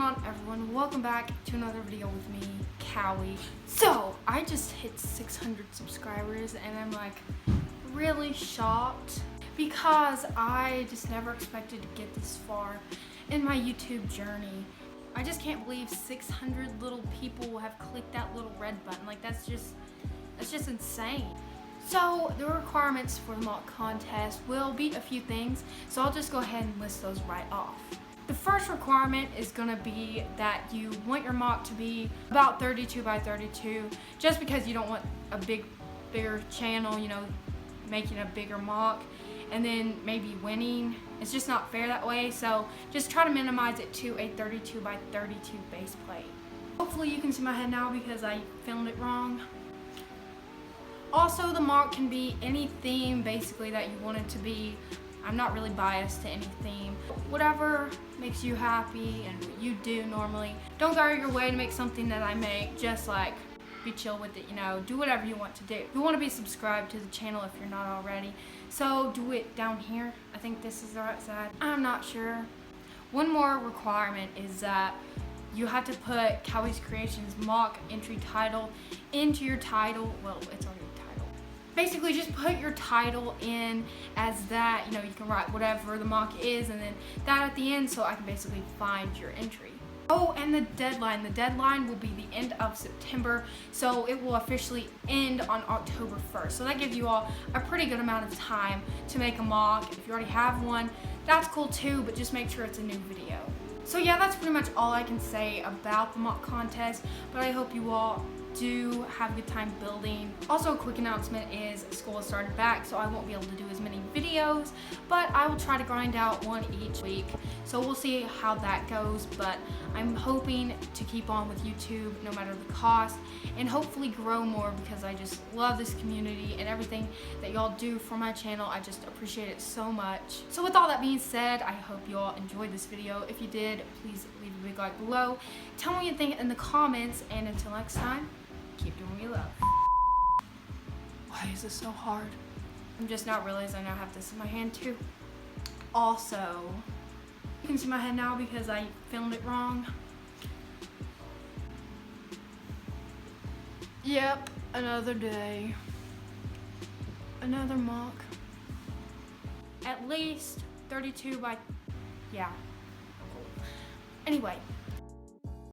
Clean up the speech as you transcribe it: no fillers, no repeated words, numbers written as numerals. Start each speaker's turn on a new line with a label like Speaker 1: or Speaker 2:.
Speaker 1: on, everyone? Welcome back to another video with me, Cowie. So, I just hit 600 subscribers and I'm like really shocked because I just never expected to get this far in my YouTube journey. I just can't believe 600 little people have clicked that little red button. Like that's just insane. So the requirements for the mock contest will be a few things, so I'll just go ahead and list those right off. The first requirement is going to be that you want your mock to be about 32 by 32, just because you don't want a bigger channel, you know, making a bigger mock and then maybe winning. It's just not fair that way, so just try to minimize it to a 32 by 32 base plate. Hopefully you can see my head now because I filmed it wrong. Also, the mock can be any theme basically that you want it to be. I'm not really biased to any theme. Whatever makes you happy and what you do normally. Don't go out of your way to make something that I make. Just like be chill with it, you know. Do whatever you want to do. You want to be subscribed to the channel if you're not already. So do it down here. I think this is the right side. I'm not sure. One more requirement is that you have to put Cowie's Creations mock entry title into your title. Well, it's already titled. Basically, just put your title in as that. You know, you can write whatever the mock is and then that at the end so I can basically find your entry. Oh, and the deadline. The deadline will be the end of September, so it will officially end on October 1st. So that gives you all a pretty good amount of time to make a mock. If you already have one, that's cool too, but just make sure it's a new video. So yeah, that's pretty much all I can say about the mock contest, but I hope you all do have a good time building. Also, a quick announcement is school has started back, so I won't be able to do as many videos, but I will try to grind out one each week. So we'll see how that goes, but I'm hoping to keep on with YouTube no matter the cost and hopefully grow more because I just love this community and everything that y'all do for my channel. I just appreciate it so much. So with all that being said, I hope you all enjoyed this video. If you did, please leave a big like below. Tell me what you think in the comments, and until next time, keep doing what you love. Why is this so hard? I'm just not realizing I have this in my hand too. Also, you can see my head now because I filmed it wrong. Yep, another day. Another mock. At least 32 by, yeah. Anyway.